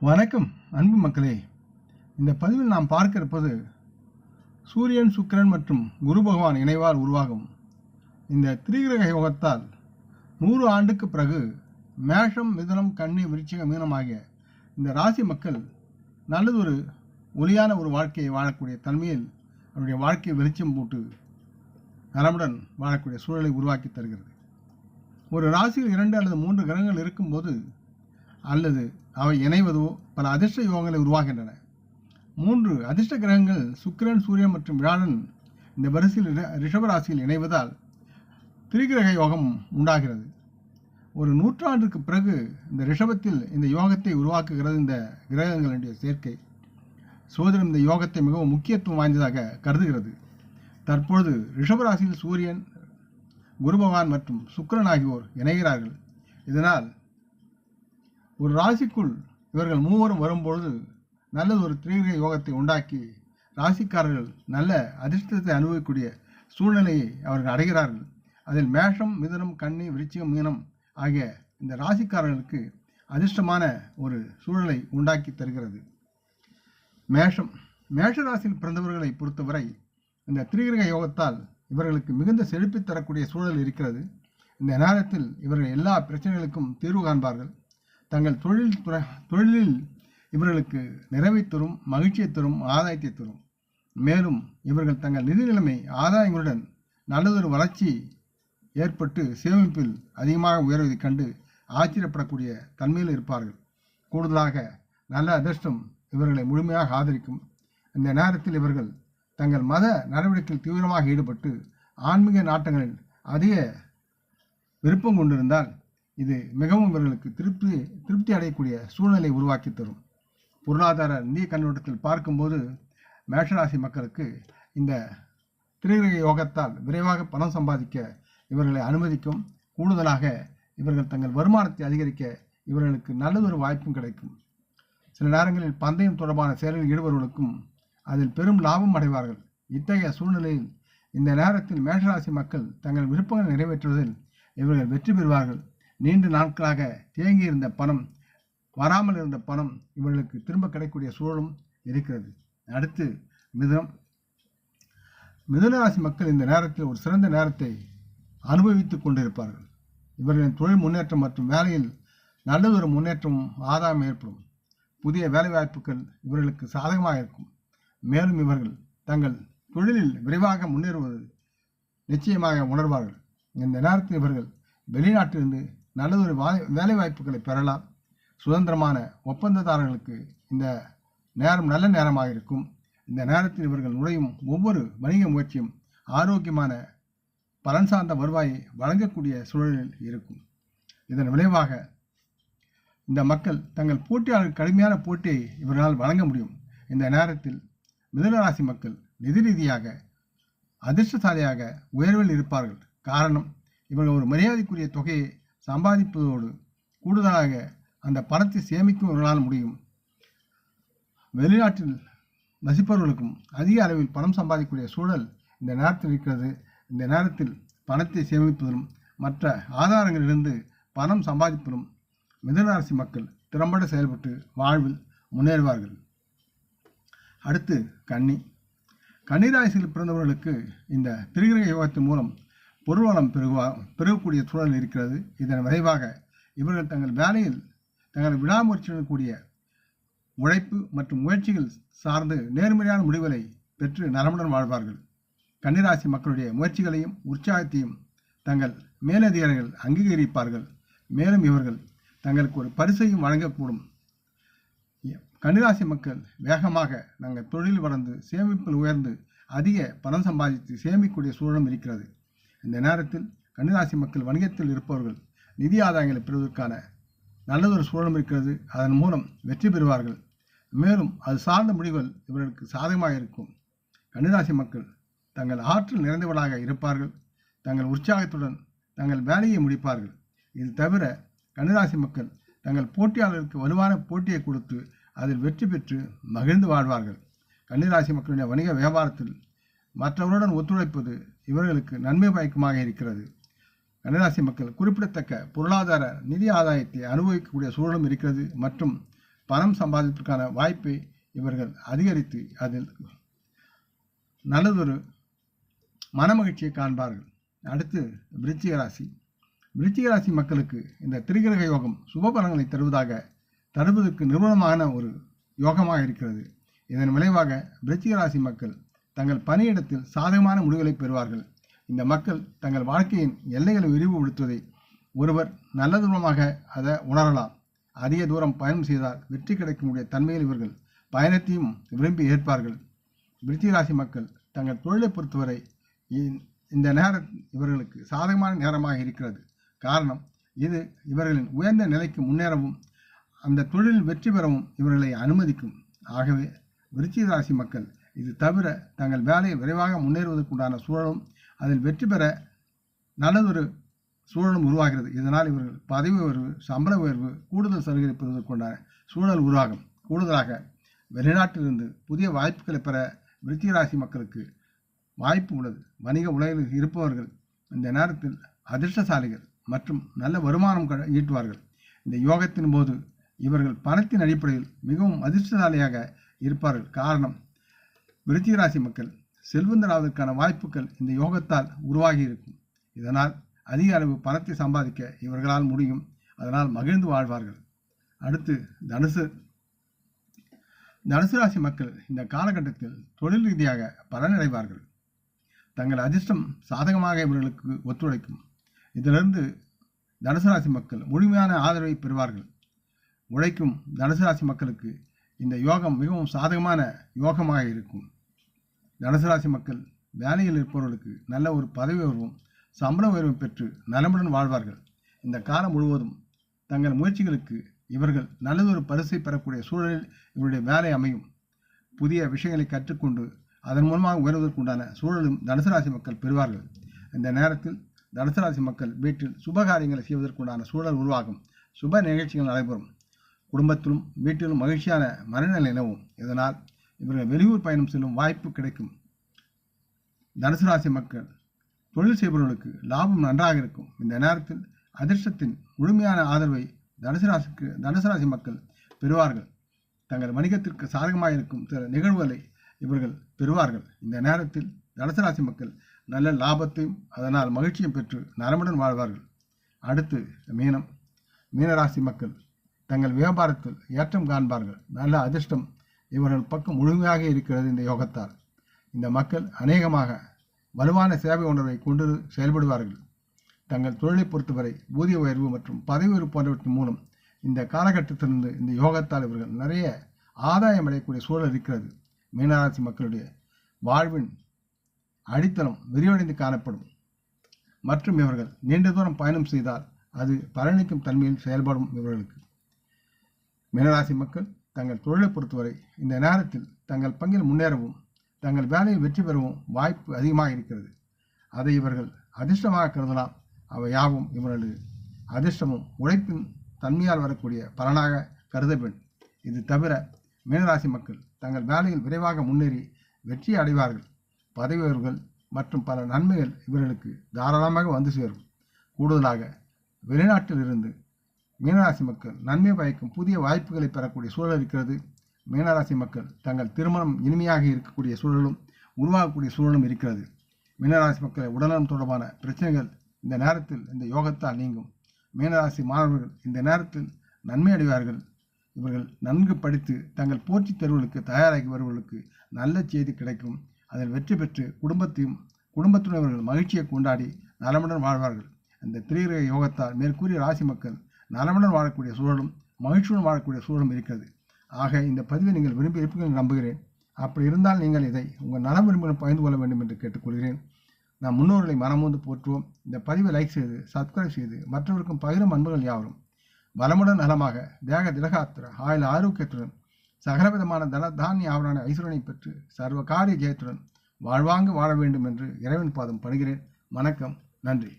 வணக்கம் அன்பு மக்களே. இந்த பதிவில் நாம் பார்க்க இருப்பது சூரியன், சுக்கிரன் மற்றும் குரு பகவான் இணைவால் உருவாகும் இந்த திரிகிரக யோகத்தால் 100 ஆண்டுக்கு பிறகு மேஷம், மிதுனம், கன்னி, விருச்சிகம், மீனம் ஆகிய இந்த ராசி மக்கள் நல்லதொரு ஒளியான ஒரு வாழ்க்கையை வாழக்கூடிய தன்மையில் அவருடைய வாழ்க்கையை வெளிச்சம் போட்டு நலமுடன் வாழக்கூடிய சூழலை உருவாக்கி தருகிறது. ஒரு ராசியில் 2 அல்லது 3 கிரகங்கள் இருக்கும்போது அல்லது அவை இணைவதோ பல அதிர்ஷ்ட யோகங்களை உருவாகின்றன. 3 அதிர்ஷ்ட கிரகங்கள் சுக்கிரன், சூரியன் மற்றும் வியாழன் இந்த வரிசையில் ரிஷபராசியில் இணைவதால் திரிகிரக யோகம் உண்டாகிறது. ஒரு நூற்றாண்டுக்கு பிறகு இந்த ரிஷபத்தில் இந்த யோகத்தை உருவாக்குகிறது இந்த கிரகங்களுடைய சேர்க்கை. சோதனம் இந்த யோகத்தை மிகவும் முக்கியத்துவம் வாய்ந்ததாக கருதுகிறது. தற்பொழுது ரிஷபராசியில் சூரியன், குரு பகவான் மற்றும் சுக்கிரன் ஆகியோர் இணைகிறார்கள். இதனால் ஒரு ராசிக்குள் இவர்கள் மூவரும் வரும்பொழுது நல்லது ஒரு திரிகிரக யோகத்தை உண்டாக்கி ராசிக்காரர்கள் நல்ல அதிர்ஷ்டத்தை அனுபவிக்கக்கூடிய சூழ்நிலையை அவர்கள் அடைகிறார்கள். அதில் மேஷம், மிதுனம், கன்னி, விருச்சிகம், மீனம் ஆகிய இந்த ராசிக்காரர்களுக்கு அதிர்ஷ்டமான ஒரு சூழலை உண்டாக்கி தருகிறது. மேஷ ராசியில் பிறந்தவர்களை பொறுத்தவரை இந்த திரிகிரக யோகத்தால் இவர்களுக்கு மிகுந்த செழிப்பை தரக்கூடிய சூழல் இருக்கிறது. இந்த நேரத்தில் இவர்கள் எல்லா பிரச்சனைகளுக்கும் தீர்வு காண்பார்கள். தங்கள் தொழிலில் இவர்களுக்கு நிறைவை தரும், மகிழ்ச்சியை தரும், ஆதாயத்தை தரும். மேலும் இவர்கள் தங்கள் நிதி நிலைமை ஆதாயங்களுடன் நல்லதொரு வளர்ச்சி ஏற்பட்டு சேமிப்பில் அதிகமாக உயர்வதைக் கண்டு ஆச்சரியப்படக்கூடிய தன்மையில் இருப்பார்கள். கூடுதலாக நல்ல அதிர்ஷ்டம் இவர்களை முழுமையாக ஆதரிக்கும். இந்த நேரத்தில் இவர்கள் தங்கள் மத நடவடிக்கையில் தீவிரமாக ஈடுபட்டு ஆன்மீக நாட்டங்களில் அதிக விருப்பம் கொண்டிருந்தால் இது மிகவும் இவர்களுக்கு திருப்தி அடையக்கூடிய சூழ்நிலை உருவாக்கி தரும். பொருளாதார நிதி கண்ணோட்டத்தில் பார்க்கும்போது மேஷராசி மக்களுக்கு இந்த திரிகிரக யோகத்தால் விரைவாக பணம் சம்பாதிக்க இவர்களை அனுமதிக்கும். கூடுதலாக இவர்கள் தங்கள் வருமானத்தை அதிகரிக்க இவர்களுக்கு நல்லதொரு வாய்ப்பும் கிடைக்கும். சில நேரங்களில் பந்தயம் தொடர்பான செயலில் ஈடுபவர்களுக்கும் அதில் பெரும் லாபம் அடைவார்கள். இத்தகைய சூழ்நிலையில் இந்த நேரத்தில் மேஷராசி மக்கள் தங்கள் விருப்பங்களை நிறைவேற்றுவதில் இவர்கள் வெற்றி பெறுவார்கள். நீண்ட நாட்களாக தேங்கியிருந்த பணம், வராமல் இருந்த பணம் இவர்களுக்கு திரும்ப கிடைக்கக்கூடிய சூழலும் இருக்கிறது. அடுத்து மிதுன ராசி மக்கள் இந்த நேரத்தில் ஒரு சிறந்த நேரத்தை அனுபவித்துக் கொண்டிருப்பார்கள். இவர்களின் தொழில் முன்னேற்றம் மற்றும் வேலையில் நல்லதொரு முன்னேற்றமும் ஆதாயம் ஏற்படும். புதிய வேலைவாய்ப்புகள் இவர்களுக்கு சாதகமாக இருக்கும். மேலும் இவர்கள் தங்கள் தொழிலில் விரைவாக முன்னேறுவது நிச்சயமாக உணர்வார்கள். இந்த நேரத்தில் இவர்கள் வெளிநாட்டிலிருந்து நல்லதொரு வேலை வாய்ப்புகளை பெறலாம். சுதந்திரமான ஒப்பந்ததாரர்களுக்கு இந்த நேரம் நல்ல நேரமாக இருக்கும். இந்த நேரத்தில் இவர்கள் நுழையும் ஒவ்வொரு வணிக முயற்சியும் ஆரோக்கியமான பலன் சார்ந்த வருவாயை வழங்கக்கூடிய சூழலில் இருக்கும். இதன் விளைவாக இந்த மக்கள் தங்கள் போட்டியாளர்கள் கடுமையான போட்டியை இவர்களால் வழங்க முடியும். இந்த நேரத்தில் மிதுனராசி மக்கள் நிதி ரீதியாக அதிர்ஷ்டசாலியாக உயர்வில் இருப்பார்கள். காரணம், இவர்கள் ஒரு மரியாதைக்குரிய தொகையை சம்பாதிப்பதோடு கூடுதலாக அந்த பணத்தை சேமிக்கும் இவர்களால் முடியும். வெளிநாட்டில் வசிப்பவர்களுக்கும் அதிக அளவில் பணம் சம்பாதிக்கக்கூடிய சூழல் இந்த நேரத்தில் இருக்கிறது. இந்த நேரத்தில் பணத்தை சேமிப்பதிலும் மற்ற ஆதாரங்களிலிருந்து பணம் சம்பாதிப்பதிலும் மிதுனராசி மக்கள் திறம்பட செயல்பட்டு வாழ்வில் முன்னேறுவார்கள். அடுத்து கன்னிராசியில் பிறந்தவர்களுக்கு இந்த திரிகிரக யோகத்தின் மூலம் பொருள்வளம் பெருகக்கூடிய சூழல் இருக்கிறது. இதன் விளைவாக இவர்கள் தங்கள் வேலையில் தங்கள் விடாமுயற்சியுடன் கூடிய உழைப்பு மற்றும் முயற்சிகள் சார்ந்து நேர்மறையான முடிவுகளை பெற்று நலமுடன் வாழ்வார்கள். கன்னிராசி மக்களுடைய முயற்சிகளையும் உற்சாகத்தையும் தங்கள் மேலதிகாரிகள் அங்கீகரிப்பார்கள். மேலும் இவர்கள் தங்களுக்கு ஒரு பரிசையும் வழங்கக்கூடும். கன்னிராசி மக்கள் வேகமாக நாங்கள் தொழில் வளர்ந்து சேமிப்பில் உயர்ந்து அதிக பணம் சம்பாதித்து சேமிக்கக்கூடிய சூழலும் இருக்கிறது. இந்த நேரத்தில் கன்னிராசி மக்கள் வணிகத்தில் இருப்பவர்கள் நிதி ஆதாயங்களை பெறுவதற்கான நல்லதொரு சூழலும் இருக்கிறது. அதன் மூலம் வெற்றி பெறுவார்கள். மேலும் அது சார்ந்த முடிவுகள் இவர்களுக்கு சாதகமாக இருக்கும். கன்னிராசி மக்கள் தங்கள் ஆற்றல் நிறைந்தவர்களாக இருப்பார்கள். தங்கள் உற்சாகத்துடன் தங்கள் வேலையை முடிப்பார்கள். இது தவிர கன்னிராசி மக்கள் தங்கள் போட்டியாளர்களுக்கு வலுவான போட்டியை கொடுத்து அதில் வெற்றி பெற்று மகிழ்ந்து வாழ்வார்கள். கன்னிராசி மக்களுடைய வணிக வியாபாரத்தில் மற்றவருடன் ஒத்துழைப்பது இவர்களுக்கு நன்மை பயக்கமாக இருக்கிறது. கன்னிராசி மக்கள் குறிப்பிடத்தக்க பொருளாதார நிதி ஆதாயத்தை அனுபவிக்கக்கூடிய சூழலும் இருக்கிறது மற்றும் பணம் சம்பாதிப்பதற்கான வாய்ப்பை இவர்கள் அதிகரித்து அதில் நல்லதொரு மனமகிழ்ச்சியை காண்பார்கள். அடுத்து விருச்சிக ராசி. விருச்சிக ராசி மக்களுக்கு இந்த திரிகிரக யோகம் சுப பலன்களை தருவதற்கு நிறுவனமான ஒரு யோகமாக இருக்கிறது. இதன் விளைவாக விருச்சிக ராசி மக்கள் தங்கள் பணியிடத்தில் சாதகமான முடிவுகளை பெறுவார்கள். இந்த மக்கள் தங்கள் வாழ்க்கையின் எல்லைகளை விரிவுபடுத்துவதை ஒருவர் நல்ல தூரமாக அதை உணரலாம். அதிக தூரம் பயணம் செய்தால் வெற்றி கிடைக்கக்கூடிய தன்மையில் இவர்கள் பயணத்தையும் விரும்பி ஏற்பார்கள். விருச்சிக ராசி மக்கள் தங்கள் தொழிலை பொறுத்தவரை இந்த நேரம் இவர்களுக்கு சாதகமான நேரமாக இருக்கிறது. காரணம், இது இவர்களின் உயர்ந்த நிலைக்கு முன்னேறவும் அந்த தொழிலில் வெற்றி பெறவும் இவர்களை அனுமதிக்கும். ஆகவே விருச்சிக ராசி மக்கள் இது தவிர தங்கள் வேலையில் விரைவாக முன்னேறுவதற்குண்டான சூழலும் அதில் வெற்றி பெற நல்லதொரு சூழலும் உருவாகிறது. இதனால் இவர்கள் பதவி உயர்வு, சம்பள உயர்வு, கூடுதல் சலுகை பெறுவதற்குண்டான சூழல் உருவாகும். கூடுதலாக வெளிநாட்டிலிருந்து புதிய வாய்ப்புகளை பெற விருச்சிக ராசி மக்களுக்கு வாய்ப்பு உள்ளது. வணிக உலகில் இருப்பவர்கள் இந்த நேரத்தில் அதிர்ஷ்டசாலிகள் மற்றும் நல்ல வருமானம் ஈட்டுவார்கள். இந்த யோகத்தின் போது இவர்கள் பணத்தின் அடிப்படையில் மிகவும் அதிர்ஷ்டசாலியாக இருப்பார்கள். காரணம், விருச்சிக ராசி மக்கள் செல்வந்தராவதற்கான வாய்ப்புகள் இந்த யோகத்தால் உருவாகி இருக்கும். இதனால் அதிக அளவு பணத்தை சம்பாதிக்க இவர்களால் முடியும். அதனால் மகிழ்ந்து வாழ்வார்கள். அடுத்து தனுசு ராசி மக்கள் இந்த காலகட்டத்தில் தொழில் ரீதியாக பலனடைவார்கள். தங்கள் அதிர்ஷ்டம் சாதகமாக இவர்களுக்கு ஒத்துழைக்கும். இதிலிருந்து தனுசு ராசி மக்கள் முழுமையான ஆதரவை பெறுவார்கள். உழைக்கும் தனுசு ராசி மக்களுக்கு இந்த யோகம் மிகவும் சாதகமான யோகமாக இருக்கும். தனுசு ராசி மக்கள் வேலையில் இருப்பவர்களுக்கு நல்ல ஒரு பதவி உயர்வும் சம்பள உயர்வும் பெற்று நலமுடன் வாழ்வார்கள். இந்த காலம் முழுவதும் தங்கள் முயற்சிகளுக்கு இவர்கள் நல்லதொரு பரிசை பெறக்கூடிய சூழலில் இவருடைய வேலை அமையும். புதிய விஷயங்களை கற்றுக்கொண்டு அதன் மூலமாக உயர்வதற்குண்டான சூழலும் தனுசு ராசி மக்கள் பெறுவார்கள். இந்த நேரத்தில் தனுசு ராசி மக்கள் வீட்டில் சுப காரியங்களை செய்வதற்குண்டான சூழல் உருவாகும். சுப நிகழ்ச்சிகள் நடைபெறும். குடும்பத்திலும் வீட்டிலும் மகிழ்ச்சியான மனநிலை நிலவும். இதனால் இவர்கள் வெளியூர் பயணம் செல்லும் வாய்ப்பு கிடைக்கும். தனுசு ராசி மக்கள் தொழில் செய்பவர்களுக்கு லாபம் நன்றாக இருக்கும். இந்த நேரத்தில் அதிர்ஷ்டத்தின் முழுமையான ஆதரவை தனுசு ராசி மக்கள் பெறுவார்கள். தங்கள் வணிகத்திற்கு சாதகமாக இருக்கும் சில நிகழ்வுகளை இவர்கள் பெறுவார்கள். இந்த நேரத்தில் தனுசு ராசி மக்கள் நல்ல லாபத்தையும் அதனால் மகிழ்ச்சியும் பெற்று நலமுடன் வாழ்வார்கள். அடுத்து மீனராசி மக்கள் தங்கள் வியாபாரத்தில் ஏற்றம் காண்பார்கள். நல்ல அதிர்ஷ்டம் இவர்கள் பக்கம் முழுமையாக இருக்கிறது. இந்த யோகத்தால் இந்த மக்கள் அநேகமாக வலுவான சேவை உணர்வை கொண்டு செயல்படுவார்கள். தங்கள் தொழிலை பொறுத்தவரை ஊதிய உயர்வு மற்றும் பதவி உயர்வு போன்றவற்றின் மூலம் இந்த காலகட்டத்திலிருந்து இந்த யோகத்தால் இவர்கள் நிறைய ஆதாயம் அடையக்கூடிய சூழல் இருக்கிறது. மீனராசி மக்களுடைய வாழ்வின் அடித்தளம் விரிவடைந்து காணப்படும். மற்றும் இவர்கள் நீண்ட தூரம் பயணம் செய்தால் அது பலனளிக்கும் தன்மையில் செயல்படும். இவர்களுக்கு மீனராசி மக்கள் தங்கள் தொழிலை பொறுத்தவரை இந்த நேரத்தில் தங்கள் பங்கில் முன்னேறவும் தங்கள் வேலையில் வெற்றி பெறவும் வாய்ப்பு அதிகமாக இருக்கிறது. அதை இவர்கள் அதிர்ஷ்டமாக கருதலாம். அவை யாவும் இவர்களது அதிர்ஷ்டமும் உழைப்பின் தன்மையால் வரக்கூடிய பலனாக கருத வேண்டும். இது தவிர மீனராசி மக்கள் தங்கள் வேலையில் விரைவாக முன்னேறி வெற்றி அடைவார்கள். பதவி உயர்வுகள் மற்றும் பல நன்மைகள் இவர்களுக்கு தாராளமாக வந்து சேரும். கூடுதலாக வெளிநாட்டில் இருந்து மீனராசி மக்கள் நன்மை பயக்கும் புதிய வாய்ப்புகளை பெறக்கூடிய சூழல் இருக்கிறது. மீனராசி மக்கள் தங்கள் திருமணம் இனிமையாக இருக்கக்கூடிய சூழலும் உருவாகக்கூடிய சூழலும் இருக்கிறது. மீனராசி மக்களை உடல்நலம் தொடர்பான பிரச்சனைகள் இந்த நேரத்தில் இந்த யோகத்தால் நீங்கும். மீனராசி மாணவர்கள் இந்த நேரத்தில் நன்மை அடைவார்கள். இவர்கள் நன்கு படித்து தங்கள் போட்டித் தேர்வுகளுக்கு தயாராகி வருவர்களுக்கு நல்ல செய்தி கிடைக்கும். அதில் வெற்றி பெற்று குடும்பத்தினர்கள் மகிழ்ச்சியை கொண்டாடி நலமுடன் வாழ்வார்கள். அந்த திரிகிரக யோகத்தால் மேற்கூறிய ராசி மக்கள் நலமுடன் வாழக்கூடிய சூழலும் மகிழ்ச்சியுடன் வாழக்கூடிய சூழலும் இருக்கிறது. ஆக இந்த பதிவை நீங்கள் விரும்பி இருப்பீர்கள் நம்புகிறேன். அப்படி இருந்தால் நீங்கள் இதை உங்கள் நலம் விரும்பிகள் பகிர்ந்து கொள்ள வேண்டும் என்று கேட்டுக்கொள்கிறேன். நாம் முன்னோர்களை மனமோந்து போற்றுவோம். இந்த பதிவை லைக் செய்து சப்ஸ்கிரைப் செய்து மற்றவருக்கும் பகிரும் அன்புகள் யாவரும் வளமுடன் நலமாக தேக திலகாத்திர ஆயுள் ஆரோக்கியத்துடன் சகலவிதமான தானிய ஆவரான ஐஸ்வரனை பெற்று சர்வ காரிய ஜெயத்துடன் வாழ்வாங்கு வாழ வேண்டும் என்று இறைவன் பாதம் படுகிறேன். வணக்கம், நன்றி.